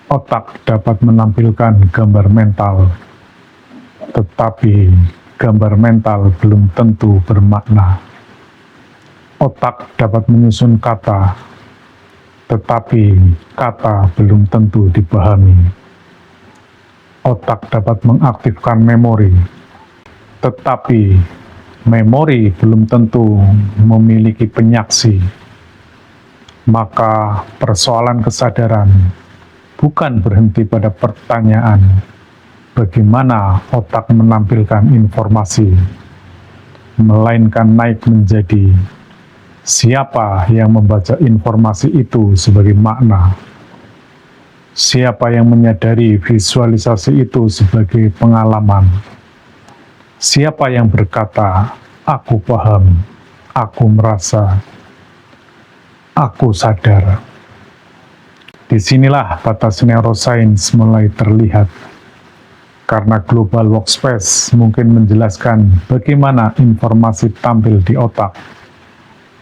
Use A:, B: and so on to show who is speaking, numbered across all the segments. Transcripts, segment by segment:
A: Otak dapat menampilkan gambar mental, tetapi gambar mental belum tentu bermakna. Otak dapat menyusun kata, tetapi kata belum tentu dipahami. Otak dapat mengaktifkan memori, tetapi memori belum tentu memiliki penyaksi. Maka persoalan kesadaran bukan berhenti pada pertanyaan bagaimana otak menampilkan informasi, melainkan naik menjadi siapa yang membaca informasi itu sebagai makna, siapa yang menyadari visualisasi itu sebagai pengalaman, siapa yang berkata, aku paham, aku merasa, aku sadar. Disinilah batas neuroscience mulai terlihat, karena global workspace mungkin menjelaskan bagaimana informasi tampil di otak,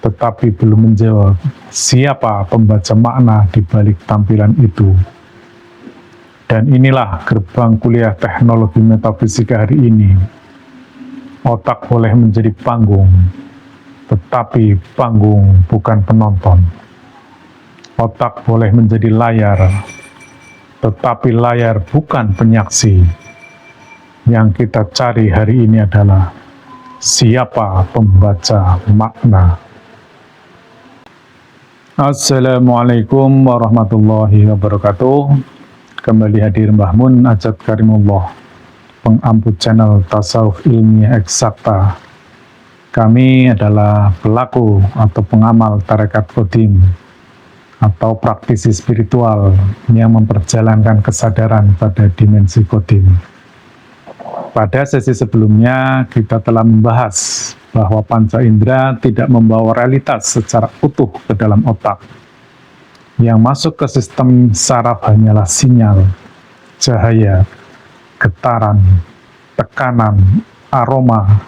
A: tetapi belum menjawab siapa pembaca makna di balik tampilan itu. Dan inilah gerbang kuliah teknologi metafisika hari ini. Otak boleh menjadi panggung, tetapi panggung bukan penonton. Otak boleh menjadi layar, tetapi layar bukan penyaksi. Yang kita cari hari ini adalah siapa pembaca makna. Assalamualaikum warahmatullahi wabarakatuh. Kembali hadir Mbah Mun Ajat Karimullah, pengampu channel Tasawuf Ilmiah Eksakta. Kami adalah pelaku atau pengamal tarekat Qadim atau praktisi spiritual yang memperjalankan kesadaran pada dimensi Qadim. Pada sesi sebelumnya kita telah membahas bahwa panca indera tidak membawa realitas secara utuh ke dalam otak. Yang masuk ke sistem saraf hanyalah sinyal, cahaya, getaran, tekanan, aroma,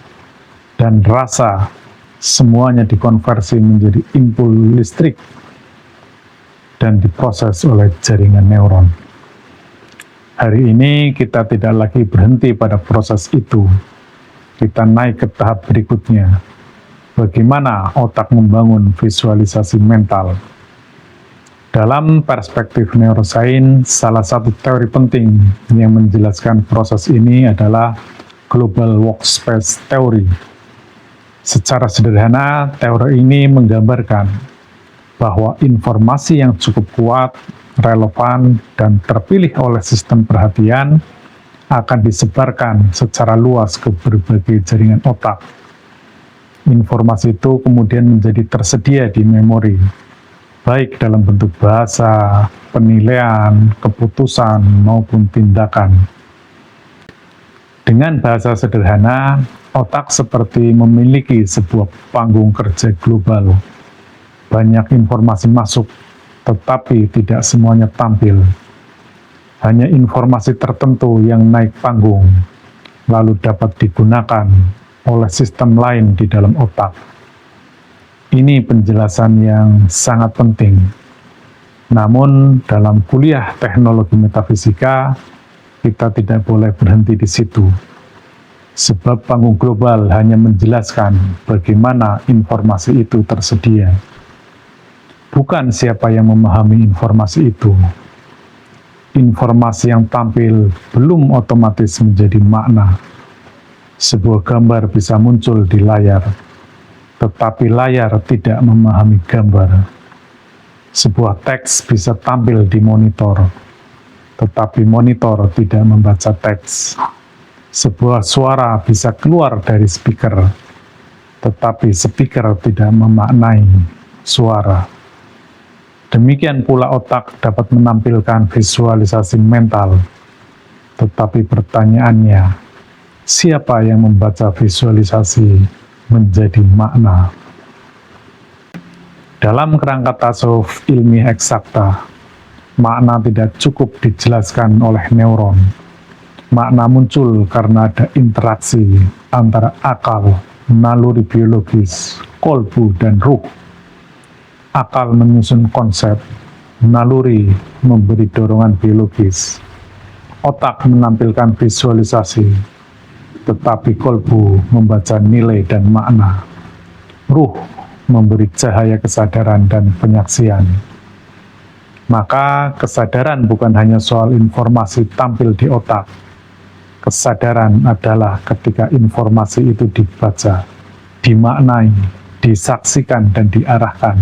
A: dan rasa. Semuanya dikonversi menjadi impul listrik dan diproses oleh jaringan neuron. Hari ini kita tidak lagi berhenti pada proses itu. Kita naik ke tahap berikutnya. Bagaimana otak membangun visualisasi mental? Dalam perspektif neuroscience, salah satu teori penting yang menjelaskan proses ini adalah Global Workspace Theory. Secara sederhana, teori ini menggambarkan bahwa informasi yang cukup kuat, relevan, dan terpilih oleh sistem perhatian akan disebarkan secara luas ke berbagai jaringan otak. Informasi itu kemudian menjadi tersedia di memori, baik dalam bentuk bahasa, penilaian, keputusan, maupun tindakan. Dengan bahasa sederhana, otak seperti memiliki sebuah panggung kerja global. Banyak informasi masuk, tetapi tidak semuanya tampil. Hanya informasi tertentu yang naik panggung, lalu dapat digunakan oleh sistem lain di dalam otak. Ini penjelasan yang sangat penting. Namun, dalam kuliah teknologi metafisika, kita tidak boleh berhenti di situ. Sebab panggung global hanya menjelaskan bagaimana informasi itu tersedia. Bukan siapa yang memahami informasi itu. Informasi yang tampil belum otomatis menjadi makna. Sebuah gambar bisa muncul di layar, tetapi layar tidak memahami gambar. Sebuah teks bisa tampil di monitor, tetapi monitor tidak membaca teks. Sebuah suara bisa keluar dari speaker, tetapi speaker tidak memaknai suara. Demikian pula otak dapat menampilkan visualisasi mental, tetapi pertanyaannya, siapa yang membaca visualisasi menjadi makna? Dalam kerangka tasawuf ilmiah eksakta, makna tidak cukup dijelaskan oleh neuron. Makna muncul karena ada interaksi antara akal, naluri biologis, kolbu, dan ruh. Akal menyusun konsep, naluri memberi dorongan biologis, otak menampilkan visualisasi, tetapi kolbu membaca nilai dan makna, ruh memberi cahaya kesadaran dan penyaksian. Maka kesadaran bukan hanya soal informasi tampil di otak. Kesadaran adalah ketika informasi itu dibaca, dimaknai, disaksikan, dan diarahkan.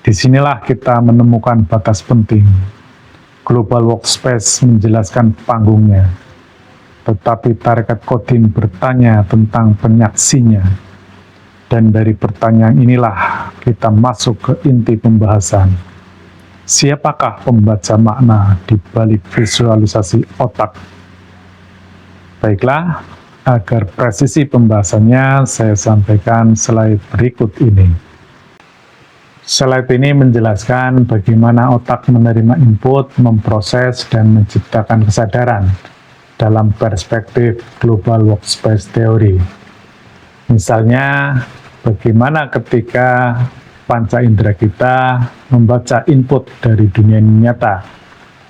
A: Disinilah kita menemukan batas penting. Global Workspace menjelaskan panggungnya, tetapi Tarekat Qadim bertanya tentang penyaksinya. Dan dari pertanyaan inilah kita masuk ke inti pembahasan. Siapakah pembaca makna di balik visualisasi otak? Baiklah, agar presisi pembahasannya saya sampaikan slide berikut ini. Slide ini menjelaskan bagaimana otak menerima input, memproses, dan menciptakan kesadaran dalam perspektif Global Workspace Theory. Misalnya, bagaimana ketika panca indera kita membaca input dari dunia nyata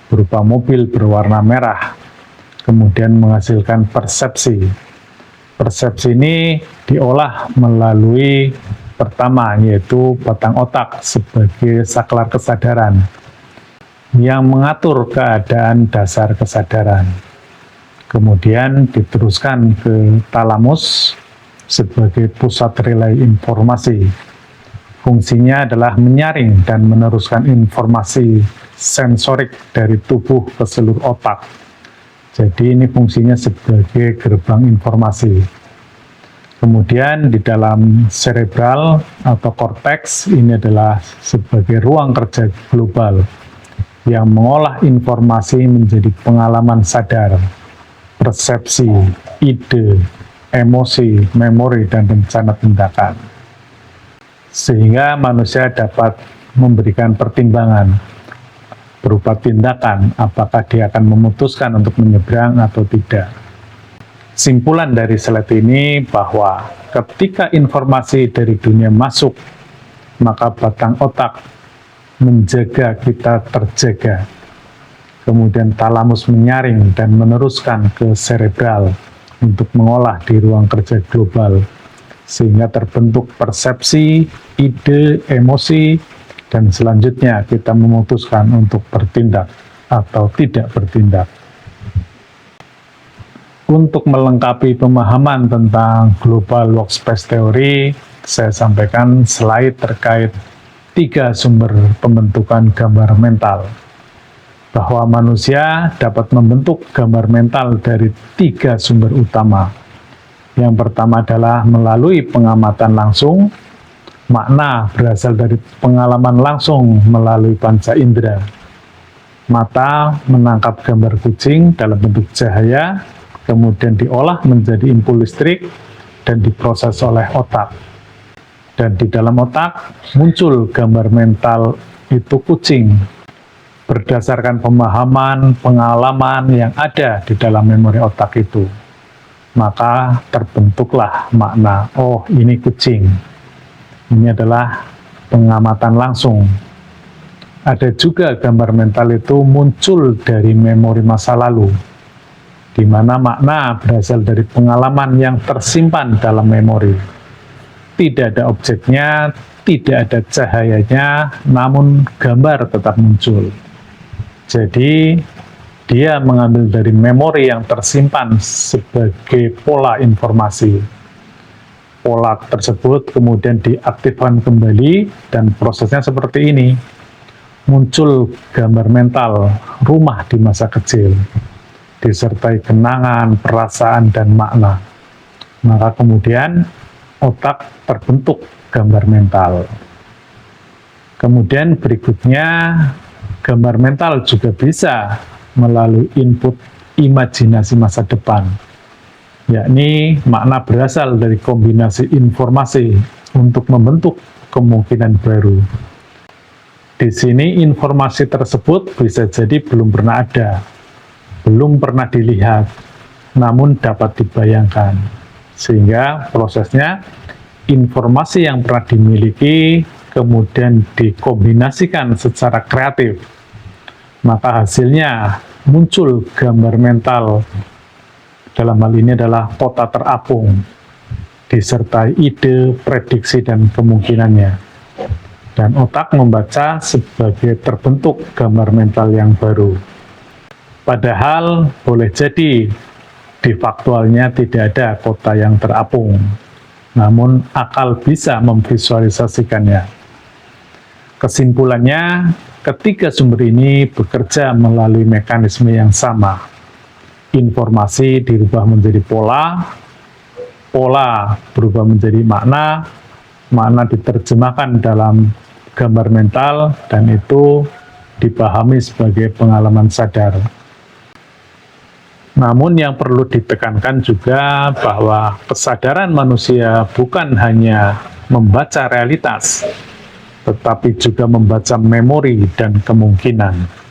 A: berupa mobil berwarna merah, kemudian menghasilkan persepsi. Persepsi ini diolah melalui pertama, yaitu batang otak sebagai saklar kesadaran yang mengatur keadaan dasar kesadaran. Kemudian diteruskan ke talamus sebagai pusat relay informasi. Fungsinya adalah menyaring dan meneruskan informasi sensorik dari tubuh ke seluruh otak. Jadi ini fungsinya sebagai gerbang informasi. Kemudian di dalam cerebral atau korteks ini adalah sebagai ruang kerja global yang mengolah informasi menjadi pengalaman sadar, persepsi, ide, emosi, memori, dan rencana tindakan. Sehingga manusia dapat memberikan pertimbangan berupa tindakan, apakah dia akan memutuskan untuk menyeberang atau tidak. Simpulan dari slide ini bahwa ketika informasi dari dunia masuk, maka batang otak menjaga kita terjaga. Kemudian talamus menyaring dan meneruskan ke cerebral untuk mengolah di ruang kerja global, sehingga terbentuk persepsi, ide, emosi, dan selanjutnya kita memutuskan untuk bertindak atau tidak bertindak. Untuk melengkapi pemahaman tentang Global Workspace Theory, saya sampaikan slide terkait 3 sumber pembentukan gambar mental. Bahwa manusia dapat membentuk gambar mental dari 3 sumber utama. Yang pertama adalah melalui pengamatan langsung. Makna berasal dari pengalaman langsung melalui panca indera. Mata menangkap gambar kucing dalam bentuk cahaya, kemudian diolah menjadi impul listrik dan diproses oleh otak. Dan di dalam otak muncul gambar mental itu kucing berdasarkan pemahaman, pengalaman yang ada di dalam memori otak itu. Maka terbentuklah makna, oh ini kucing. Ini adalah pengamatan langsung. Ada juga gambar mental itu muncul dari memori masa lalu, di mana makna berasal dari pengalaman yang tersimpan dalam memori. Tidak ada objeknya, tidak ada cahayanya, namun gambar tetap muncul. Jadi, dia mengambil dari memori yang tersimpan sebagai pola informasi. Pola tersebut kemudian diaktifkan kembali dan prosesnya seperti ini. Muncul gambar mental rumah di masa kecil, disertai kenangan, perasaan, dan makna. Maka kemudian otak terbentuk gambar mental. Kemudian berikutnya, gambar mental juga bisa melalui input imajinasi masa depan, yakni makna berasal dari kombinasi informasi untuk membentuk kemungkinan baru. Di sini informasi tersebut bisa jadi belum pernah ada, belum pernah dilihat, namun dapat dibayangkan. Sehingga prosesnya informasi yang pernah dimiliki kemudian dikombinasikan secara kreatif, maka hasilnya muncul gambar mental. Dalam hal ini adalah kota terapung, disertai ide, prediksi, dan kemungkinannya. Dan otak membaca sebagai terbentuk gambar mental yang baru. Padahal boleh jadi di faktualnya tidak ada kota yang terapung, namun akal bisa memvisualisasikannya. Kesimpulannya, ketiga sumber ini bekerja melalui mekanisme yang sama. Informasi dirubah menjadi pola, pola berubah menjadi makna, makna diterjemahkan dalam gambar mental, dan itu dipahami sebagai pengalaman sadar. Namun yang perlu ditekankan juga bahwa kesadaran manusia bukan hanya membaca realitas, tetapi juga membaca memori dan kemungkinan.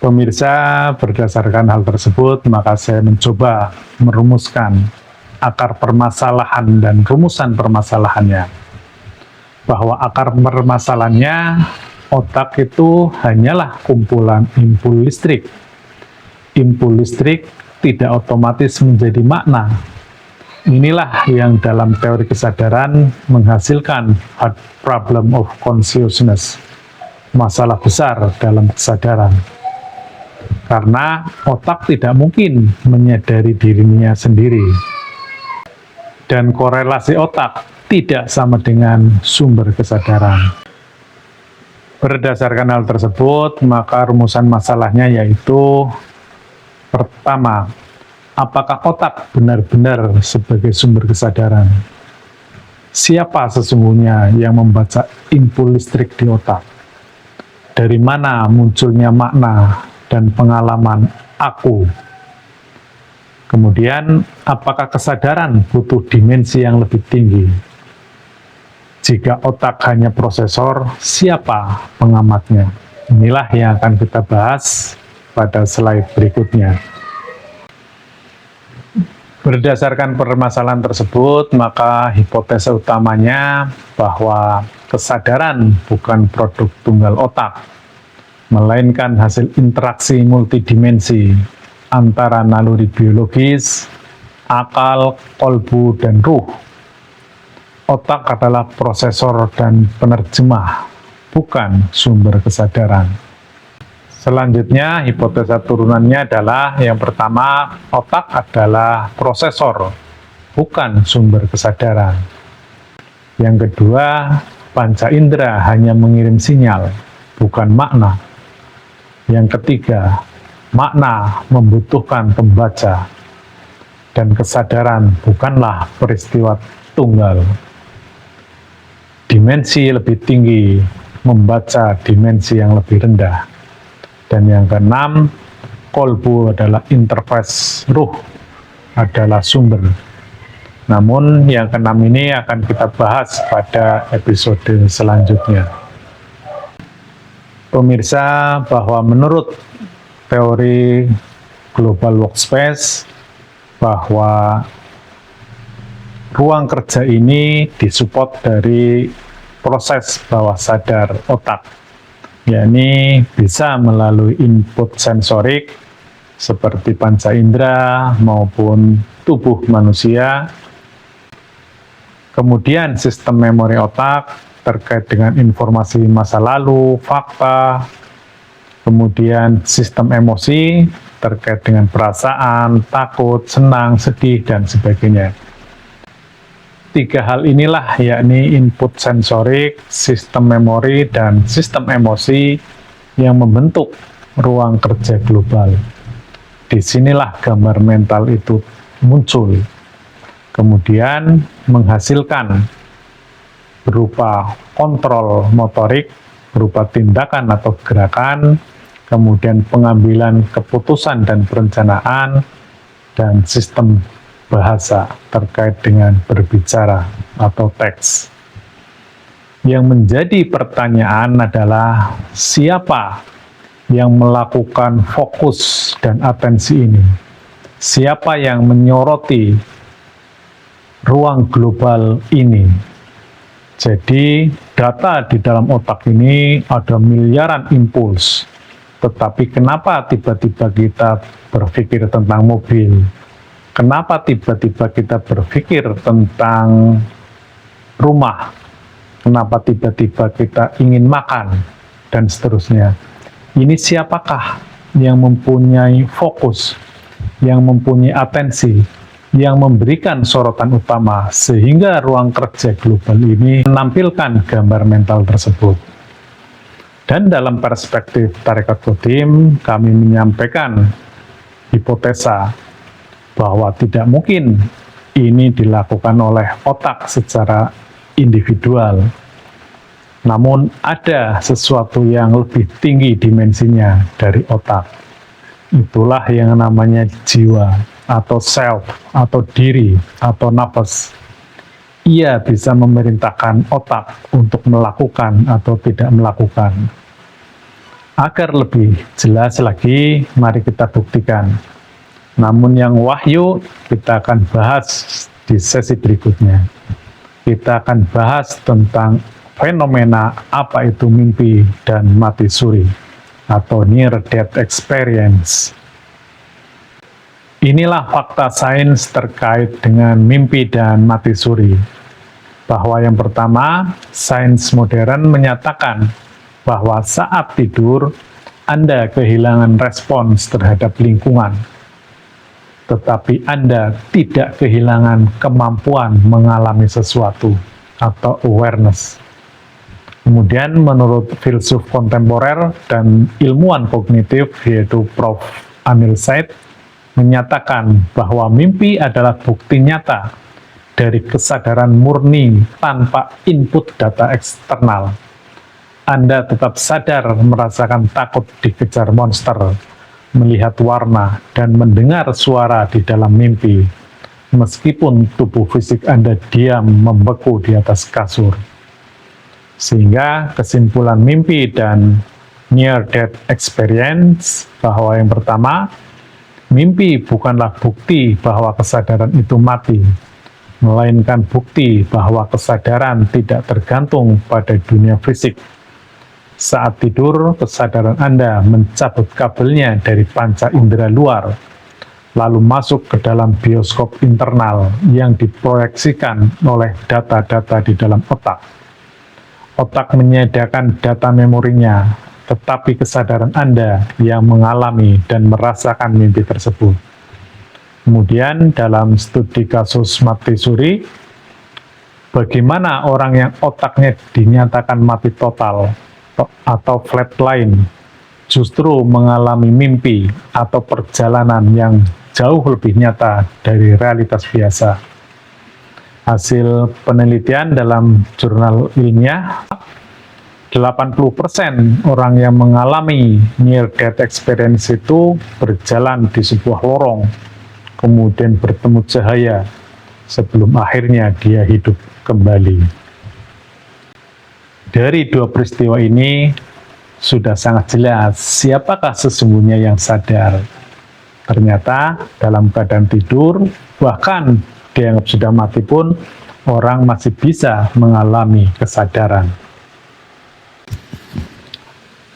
A: Pemirsa, berdasarkan hal tersebut, maka saya mencoba merumuskan akar permasalahan dan rumusan permasalahannya. Bahwa akar permasalahannya, otak itu hanyalah kumpulan impul listrik. Impul listrik tidak otomatis menjadi makna. Inilah yang dalam teori kesadaran menghasilkan hard problem of consciousness, masalah besar dalam kesadaran. Karena otak tidak mungkin menyadari dirinya sendiri. Dan korelasi otak tidak sama dengan sumber kesadaran. Berdasarkan hal tersebut, maka rumusan masalahnya yaitu: pertama, apakah otak benar-benar sebagai sumber kesadaran? Siapa sesungguhnya yang membaca impul listrik di otak? Dari mana munculnya makna dan pengalaman aku? Kemudian, apakah kesadaran butuh dimensi yang lebih tinggi? Jika otak hanya prosesor, siapa pengamatnya? Inilah yang akan kita bahas pada slide berikutnya. Berdasarkan permasalahan tersebut, maka hipotesa utamanya bahwa kesadaran bukan produk tunggal otak, melainkan hasil interaksi multidimensi antara naluri biologis, akal, kolbu, dan ruh. Otak adalah prosesor dan penerjemah, bukan sumber kesadaran. Selanjutnya, hipotesa turunannya adalah yang pertama, otak adalah prosesor, bukan sumber kesadaran. Yang kedua, panca indera hanya mengirim sinyal, bukan makna. Yang ketiga, makna membutuhkan pembaca, dan kesadaran bukanlah peristiwa tunggal. Dimensi lebih tinggi membaca dimensi yang lebih rendah. Dan yang keenam, kolbu adalah interface, ruh adalah sumber. Namun yang keenam ini akan kita bahas pada episode selanjutnya. Pemirsa, bahwa menurut teori global workspace, bahwa ruang kerja ini disupport dari proses bawah sadar otak, yakni bisa melalui input sensorik seperti panca indera maupun tubuh manusia. Kemudian sistem memori otak terkait dengan informasi masa lalu, fakta. Kemudian sistem emosi terkait dengan perasaan, takut, senang, sedih, dan sebagainya. Tiga hal inilah, yakni input sensorik, sistem memori, dan sistem emosi yang membentuk ruang kerja global. Disinilah gambar mental itu muncul, kemudian menghasilkan berupa kontrol motorik, berupa tindakan atau gerakan, kemudian pengambilan keputusan dan perencanaan, dan sistem bahasa terkait dengan berbicara atau teks. Yang menjadi pertanyaan adalah siapa yang melakukan fokus dan atensi ini? Siapa yang menyoroti ruang global ini? Jadi data di dalam otak ini ada miliaran impuls. Tetapi kenapa tiba-tiba kita berpikir tentang mobil? Kenapa tiba-tiba kita berpikir tentang rumah? Kenapa tiba-tiba kita ingin makan? Dan seterusnya. Ini siapakah yang mempunyai fokus, yang mempunyai atensi, yang memberikan sorotan utama sehingga ruang kerja global ini menampilkan gambar mental tersebut. Dan dalam perspektif Tarekat Qadim, kami menyampaikan hipotesa bahwa tidak mungkin ini dilakukan oleh otak secara individual. Namun ada sesuatu yang lebih tinggi dimensinya dari otak. Itulah yang namanya jiwa, atau self, atau diri, atau nafas. Ia bisa memerintahkan otak untuk melakukan atau tidak melakukan. Agar lebih jelas lagi, mari kita buktikan. Namun yang wahyu kita akan bahas di sesi berikutnya. Kita akan bahas tentang fenomena apa itu mimpi dan mati suri atau near death experience. Inilah fakta sains terkait dengan mimpi dan mati suri. Bahwa yang pertama, sains modern menyatakan bahwa saat tidur Anda kehilangan respons terhadap lingkungan. Tetapi Anda tidak kehilangan kemampuan mengalami sesuatu atau awareness. Kemudian menurut filsuf kontemporer dan ilmuwan kognitif yaitu Prof. Amir Said menyatakan bahwa mimpi adalah bukti nyata dari kesadaran murni tanpa input data eksternal. Anda tetap sadar merasakan takut dikejar monster, melihat warna, dan mendengar suara di dalam mimpi, meskipun tubuh fisik Anda diam membeku di atas kasur. Sehingga kesimpulan mimpi dan near-death experience bahwa yang pertama, mimpi bukanlah bukti bahwa kesadaran itu mati, melainkan bukti bahwa kesadaran tidak tergantung pada dunia fisik. Saat tidur, kesadaran Anda mencabut kabelnya dari panca indera luar, lalu masuk ke dalam bioskop internal yang diproyeksikan oleh data-data di dalam otak. Otak menyediakan data memorinya, tetapi kesadaran Anda yang mengalami dan merasakan mimpi tersebut. Kemudian dalam studi kasus mati suri, bagaimana orang yang otaknya dinyatakan mati total atau flatline justru mengalami mimpi atau perjalanan yang jauh lebih nyata dari realitas biasa. Hasil penelitian dalam jurnal ilmiah, 80% orang yang mengalami near-death experience itu berjalan di sebuah lorong, kemudian bertemu cahaya sebelum akhirnya dia hidup kembali. Dari dua peristiwa ini sudah sangat jelas siapakah sesungguhnya yang sadar. Ternyata dalam keadaan tidur, bahkan dianggap sudah mati pun, orang masih bisa mengalami kesadaran.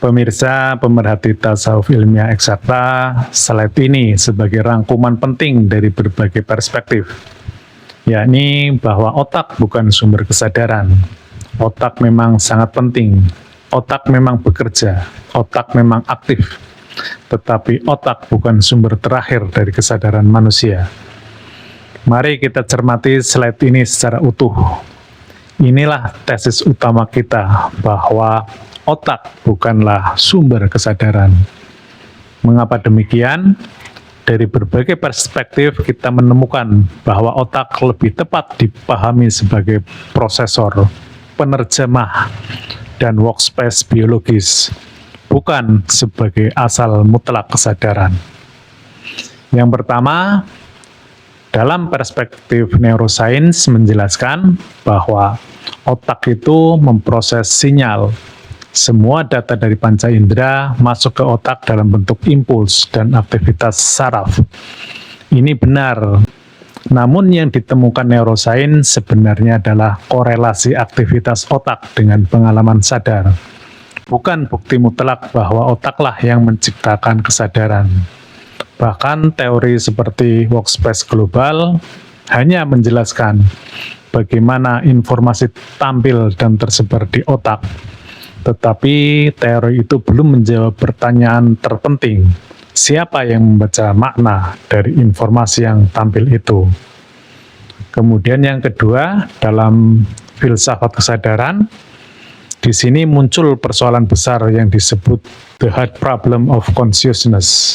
A: Pemirsa pemerhati tasawuf ilmiah eksakta, slide ini sebagai rangkuman penting dari berbagai perspektif, yakni bahwa otak bukan sumber kesadaran. Otak memang sangat penting, otak memang bekerja, otak memang aktif, tetapi otak bukan sumber terakhir dari kesadaran manusia. Mari kita cermati slide ini secara utuh. Inilah tesis utama kita bahwa otak bukanlah sumber kesadaran. Mengapa demikian? Dari berbagai perspektif kita menemukan bahwa otak lebih tepat dipahami sebagai prosesor, penerjemah, dan workspace biologis, bukan sebagai asal mutlak kesadaran. Yang pertama, dalam perspektif neuroscience menjelaskan bahwa otak itu memproses sinyal. Semua data dari panca indera masuk ke otak dalam bentuk impuls dan aktivitas saraf. Ini benar. Namun yang ditemukan neurosains sebenarnya adalah korelasi aktivitas otak dengan pengalaman sadar. Bukan bukti mutlak bahwa otaklah yang menciptakan kesadaran. Bahkan teori seperti workspace global hanya menjelaskan bagaimana informasi tampil dan tersebar di otak. Tetapi teori itu belum menjawab pertanyaan terpenting, siapa yang membaca makna dari informasi yang tampil itu. Kemudian yang kedua, dalam filsafat kesadaran, di sini muncul persoalan besar yang disebut the hard problem of consciousness.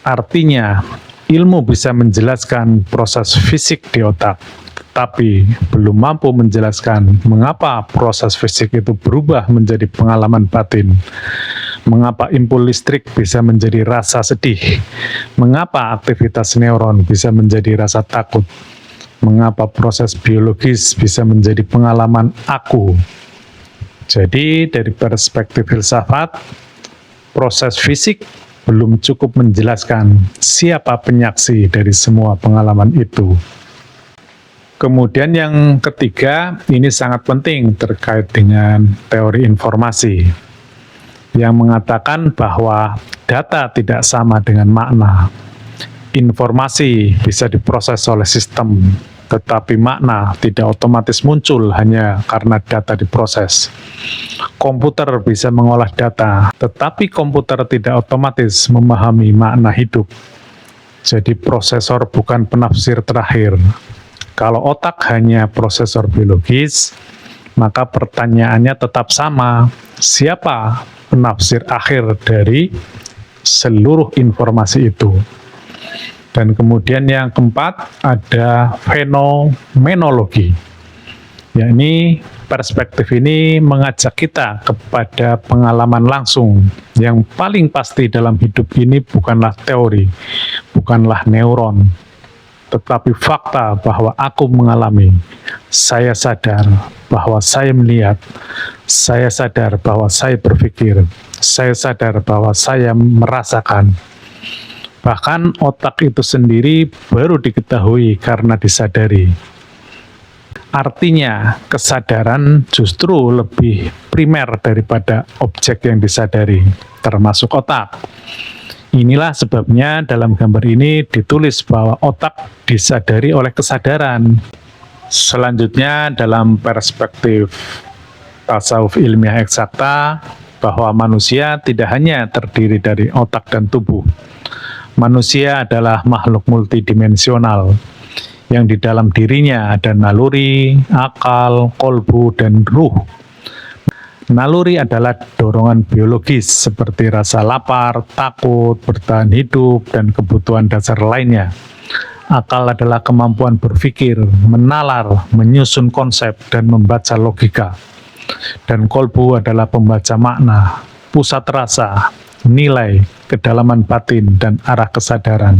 A: Artinya, ilmu bisa menjelaskan proses fisik di otak, tetapi belum mampu menjelaskan mengapa proses fisik itu berubah menjadi pengalaman batin. Mengapa impul listrik bisa menjadi rasa sedih? Mengapa aktivitas neuron bisa menjadi rasa takut? Mengapa proses biologis bisa menjadi pengalaman aku? Jadi dari perspektif filsafat, proses fisik belum cukup menjelaskan siapa penyaksi dari semua pengalaman itu. Kemudian yang ketiga, ini sangat penting terkait dengan teori informasi, yang mengatakan bahwa data tidak sama dengan makna. Informasi bisa diproses oleh sistem, tetapi makna tidak otomatis muncul hanya karena data diproses. Komputer bisa mengolah data, tetapi komputer tidak otomatis memahami makna hidup. Jadi prosesor bukan penafsir terakhir. Kalau otak hanya prosesor biologis, maka pertanyaannya tetap sama. Siapa penafsir akhir dari seluruh informasi itu? Dan kemudian yang keempat ada fenomenologi, yakni perspektif ini mengajak kita kepada pengalaman langsung. Yang paling pasti dalam hidup ini bukanlah teori, bukanlah neuron, tetapi fakta bahwa aku mengalami. Saya sadar bahwa saya melihat, saya sadar bahwa saya berpikir, saya sadar bahwa saya merasakan. Bahkan otak itu sendiri baru diketahui karena disadari. Artinya, kesadaran justru lebih primer daripada objek yang disadari, termasuk otak. Inilah sebabnya dalam gambar ini ditulis bahwa otak disadari oleh kesadaran. Selanjutnya dalam perspektif tasawuf ilmiah eksakta, bahwa manusia tidak hanya terdiri dari otak dan tubuh. Manusia adalah makhluk multidimensional yang di dalam dirinya ada naluri, akal, kolbu, dan ruh. Naluri adalah dorongan biologis seperti rasa lapar, takut, bertahan hidup, dan kebutuhan dasar lainnya. Akal adalah kemampuan berpikir, menalar, menyusun konsep, dan membaca logika. Dan kolbu adalah pembaca makna, pusat rasa, nilai, kedalaman batin, dan arah kesadaran.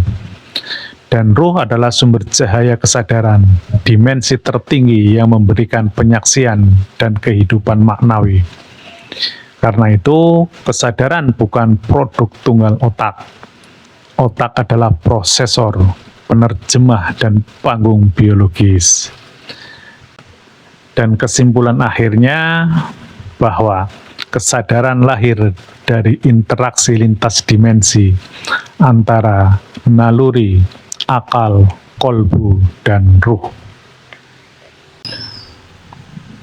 A: Dan ruh adalah sumber cahaya kesadaran, dimensi tertinggi yang memberikan penyaksian dan kehidupan maknawi. Karena itu, kesadaran bukan produk tunggal otak. Otak adalah prosesor, penerjemah, dan panggung biologis. Dan kesimpulan akhirnya bahwa kesadaran lahir dari interaksi lintas dimensi antara naluri, akal, kolbu, dan ruh.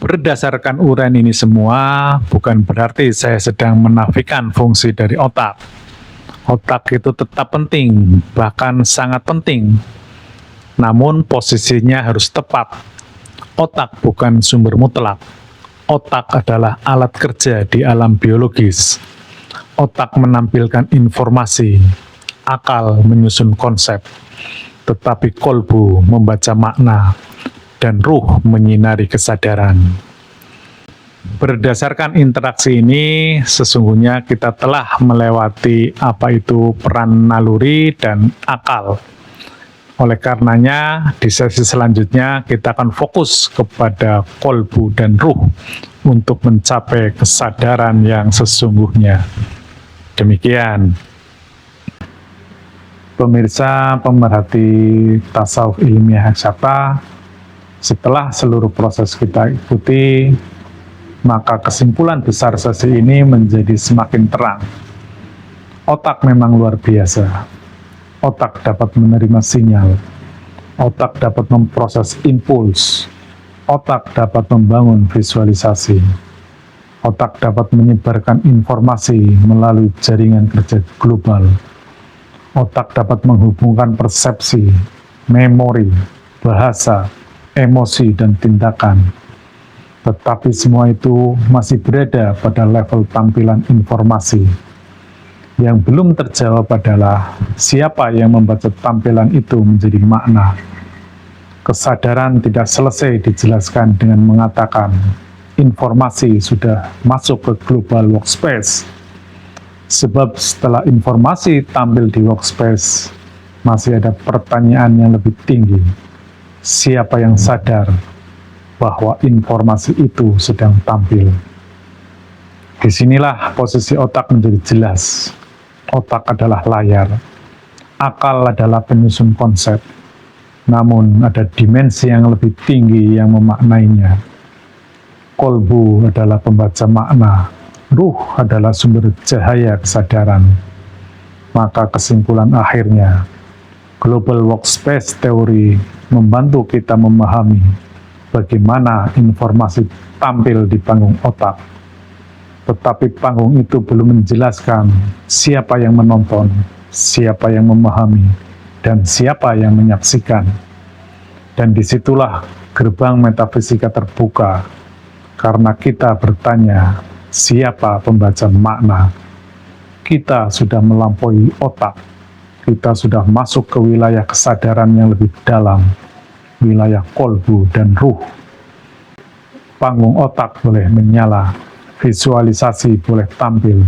A: Berdasarkan uraian ini semua, bukan berarti saya sedang menafikan fungsi dari otak. Otak itu tetap penting, bahkan sangat penting. Namun posisinya harus tepat. Otak bukan sumber mutlak. Otak adalah alat kerja di alam biologis. Otak menampilkan informasi, akal menyusun konsep, tetapi kolbu membaca makna, dan ruh menyinari kesadaran. Berdasarkan interaksi ini, sesungguhnya kita telah melewati apa itu peran naluri dan akal. Oleh karenanya, di sesi selanjutnya kita akan fokus kepada kolbu dan ruh untuk mencapai kesadaran yang sesungguhnya. Demikian. Pemirsa pemerhati tasawuf ilmiah eksakta, setelah seluruh proses kita ikuti, maka kesimpulan besar sesi ini menjadi semakin terang. Otak memang luar biasa. Otak dapat menerima sinyal. Otak dapat memproses impuls. Otak dapat membangun visualisasi. Otak dapat menyebarkan informasi melalui jaringan kerja global. Otak dapat menghubungkan persepsi, memori, bahasa, emosi, dan tindakan. Tetapi semua itu masih berada pada level tampilan informasi. Yang belum terjawab adalah siapa yang membaca tampilan itu menjadi makna. Kesadaran tidak selesai dijelaskan dengan mengatakan informasi sudah masuk ke global workspace. Sebab setelah informasi tampil di workspace, masih ada pertanyaan yang lebih tinggi. Siapa yang sadar bahwa informasi itu sedang tampil? Disinilah posisi otak menjadi jelas. Otak adalah layar, akal adalah penyusun konsep, namun ada dimensi yang lebih tinggi yang memaknainya. Kolbu adalah pembaca makna, ruh adalah sumber cahaya kesadaran. Maka kesimpulan akhirnya, Global Workspace Theory membantu kita memahami bagaimana informasi tampil di panggung otak. Tetapi panggung itu belum menjelaskan siapa yang menonton, siapa yang memahami, dan siapa yang menyaksikan. Dan disitulah gerbang metafisika terbuka, karena kita bertanya, siapa pembaca makna? Kita sudah melampaui otak, kita sudah masuk ke wilayah kesadaran yang lebih dalam, wilayah kolbu dan ruh. Panggung otak boleh menyala, visualisasi boleh tampil,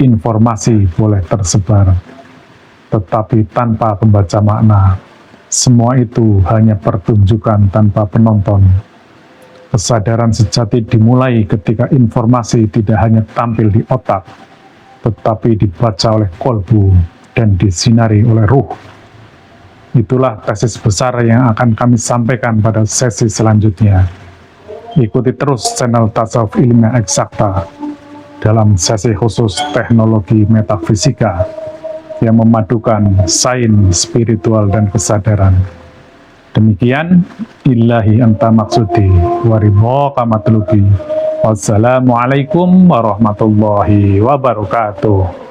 A: informasi boleh tersebar, tetapi tanpa pembaca makna, semua itu hanya pertunjukan tanpa penonton. Kesadaran sejati dimulai ketika informasi tidak hanya tampil di otak, tetapi dibaca oleh kolbu dan disinari oleh ruh. Itulah tesis besar yang akan kami sampaikan pada sesi selanjutnya. Ikuti terus channel Tasawuf Ilmiah Eksakta dalam sesi khusus teknologi metafisika yang memadukan sains, spiritual, dan kesadaran. Demikian, ilahi anta maksudi, waridhoka matlubi. Wassalamualaikum warahmatullahi wabarakatuh.